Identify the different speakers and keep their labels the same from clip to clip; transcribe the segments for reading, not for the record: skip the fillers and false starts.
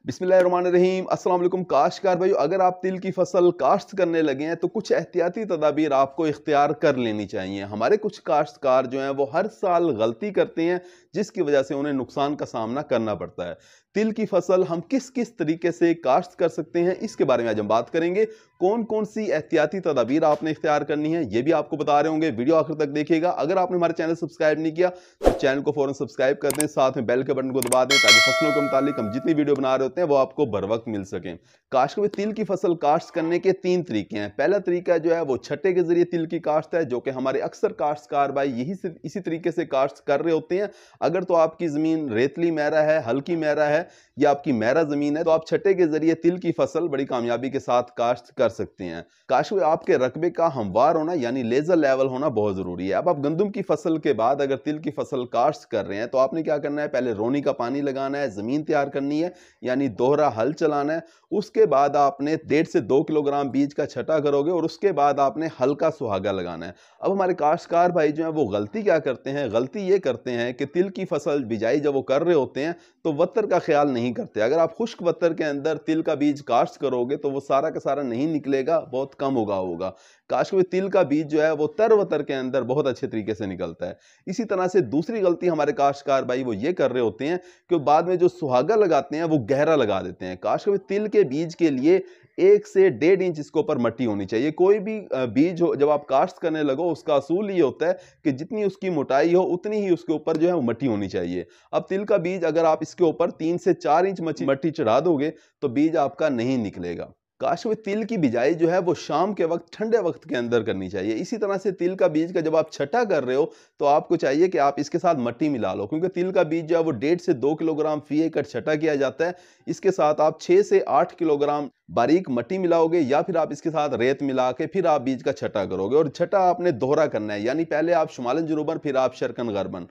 Speaker 1: बिस्मिल्लाहिर्रहमानिर्रहीम अस्सलाम वालेकुम काश्तकार भाइयों, अगर आप तिल की फसल काश्त करने लगे हैं तो कुछ एहतियाती तदाबीर आपको इख्तियार कर लेनी चाहिए। हमारे कुछ काश्तकार जो हैं वो हर साल गलती करते हैं जिसकी वजह से उन्हें नुकसान का सामना करना पड़ता है। तिल की फसल हम किस किस तरीके से काश्त कर सकते हैं इसके बारे में आज हम बात करेंगे। कौन कौन सी एहतियाती तदाबीर आपने इख्तियार करनी है ये भी आपको बता रहे होंगे। वीडियो आखिर तक देखिएगा। अगर आपने हमारे चैनल सब्सक्राइब नहीं किया तो चैनल को फौरन सब्सक्राइब कर दें, साथ में बेल के बटन को दबा दें ताकि फसलों के मुतालिक हम जितनी वीडियो बना रहे होते हैं वो आपको बर वक्त मिल सकें। काश्त में तिल की फसल काश्त करने के 3 तरीके हैं। पहला तरीका जो है वो छट्टे के जरिए तिल की काश्त है, जो कि हमारे अक्सर काश्तकार भाई इसी तरीके से काश्त कर रहे होते हैं। अगर तो आपकी जमीन रेतली मैरा है, हल्की मैरा है या आपकी मैरा जमीन है तो आप छट्टे के जरिए तिल की फसल बड़ी कामयाबी के साथ काश्त कर सकते हैं। काश्त में आपके रकबे का हमवार होना यानी लेजर लेवल होना बहुत जरूरी है। अब आप गंदम की फसल के बाद अगर तिल की फसल काश्त कर रहे हैं तो आपने क्या करना है, पहले रोनी का पानी लगाना है, जमीन तैयार करनी है यानी दोहरा हल चलाना है। उसके बाद आपने 1.5 से 2 किलोग्राम बीज का छटा करोगे और उसके बाद आपने हल्का सुहागा लगाना है। अब हमारे काश्तकार भाई जो हैं वो गलती क्या करते हैं, गलती ये करते हैं कि तिल की फसल बिजाई जब वो कर रहे होते हैं तो वत्तर का ख्याल नहीं करते। अगर आप खुश्क वत्तर के अंदर तिल का बीज काश्त करोगे तो वो सारा का सारा नहीं निकलेगा, बहुत कम होगा। काश्त में तिल का बीज जो है वो तर वतर के अंदर बहुत अच्छे तरीके से निकलता है। इसी तरह से दूसरी गलती हमारे काश्तकार भाई वो ये कर रहे होते हैं कि बाद में जो सुहागा लगाते हैं वो गहरा लगा देते हैं। काश्त में तिल के बीज के लिए 1 से 1.5 इंच इसके ऊपर मट्टी होनी चाहिए। कोई भी बीज हो जब आप काश्त करने लगो उसका असूल ये होता है कि जितनी उसकी मोटाई हो उतनी ही उसके ऊपर जो है वो मट्टी होनी चाहिए। अब तिल का बीज अगर आप इसके ऊपर 3 से 4 इंच मट्टी चढ़ा दोगे तो बीज आपका नहीं निकलेगा। काश्त में तिल की बिजाई जो है वो शाम के वक्त ठंडे वक्त के अंदर करनी चाहिए। इसी तरह से तिल का बीज का जब आप छटा कर रहे हो तो आपको चाहिए कि आप इसके साथ मट्टी मिला लो, क्योंकि तिल का बीज जो है वो 1.5 से 2 किलोग्राम फी एकड़ छटा किया जाता है। इसके साथ आप 6 से 8 किलोग्राम बारीक मट्टी मिलाओगे या फिर आप इसके साथ रेत मिला के फिर आप बीज का छटा करोगे। और छटा आपने दोहरा करना है यानी पहले आप शुमालन जुनूबन फिर आप शर्कन गरबन,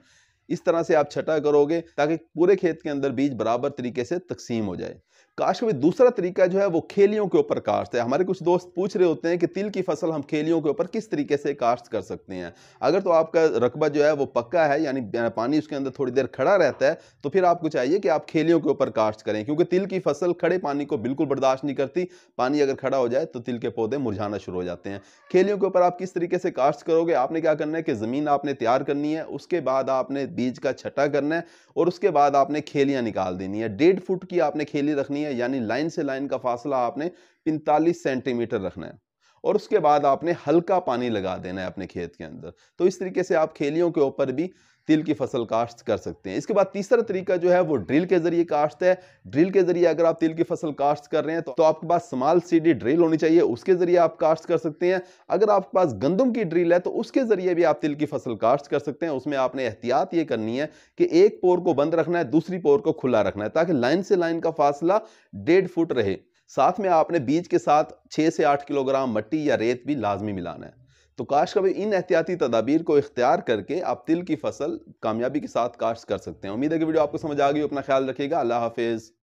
Speaker 1: इस तरह से आप छटा करोगे ताकि पूरे खेत के अंदर बीज बराबर तरीके से तकसीम हो जाए। काश्त में दूसरा तरीका जो है वो खेलियों के ऊपर काश्त है। हमारे कुछ दोस्त पूछ रहे होते हैं कि तिल की फसल हम खेलियों के ऊपर किस तरीके से काश्त कर सकते हैं। अगर तो आपका रकबा जो है वो पक्का है यानी पानी उसके अंदर थोड़ी देर खड़ा रहता है तो फिर आपको चाहिए कि आप खेलियों के ऊपर काश्त करें, क्योंकि तिल की फसल खड़े पानी को बिल्कुल बर्दाश्त नहीं करती। पानी अगर खड़ा हो जाए तो तिल के पौधे मुरझाना शुरू हो जाते हैं। खेलियों के ऊपर आप किस तरीके से काश्त करोगे, आपने क्या करना है कि जमीन आपने तैयार करनी है, उसके बाद आपने बीज का छटा करना है और उसके बाद आपने खेलियां निकाल देनी है। 1.5 फुट की आपने खेली रखनी है यानी लाइन से लाइन का फासला आपने 45 सेंटीमीटर रखना है और उसके बाद आपने हल्का पानी लगा देना है अपने खेत के अंदर। तो इस तरीके से आप खेलियों के ऊपर भी तिल की फसल काश्त कर सकते हैं। इसके बाद तीसरा तरीका जो है वो ड्रिल के जरिए काश्त है। ड्रिल के जरिए अगर आप तिल की फसल काश्त कर रहे हैं तो आपके पास स्मॉल सीडी ड्रिल होनी चाहिए, उसके जरिए आप काश्त कर सकते हैं। अगर आपके पास गंदम की ड्रिल है तो उसके जरिए भी आप तिल की फसल काश्त कर सकते हैं। उसमें आपने एहतियात ये करनी है कि एक पोर को बंद रखना है, दूसरी पोर को खुला रखना है ताकि लाइन से लाइन का फासला 1.5 फुट रहे। साथ में आपने बीज के साथ 6 से 8 किलोग्राम मट्टी या रेत भी लाजमी मिलाना है। तो काश्त का इन एहतियाती तदाबीर को इख्तियार करके आप तिल की फसल कामयाबी के साथ काश्त कर सकते हैं। उम्मीद है कि वीडियो आपको समझ आ गई। अपना ख्याल रखिएगा। अल्लाह हाफिज।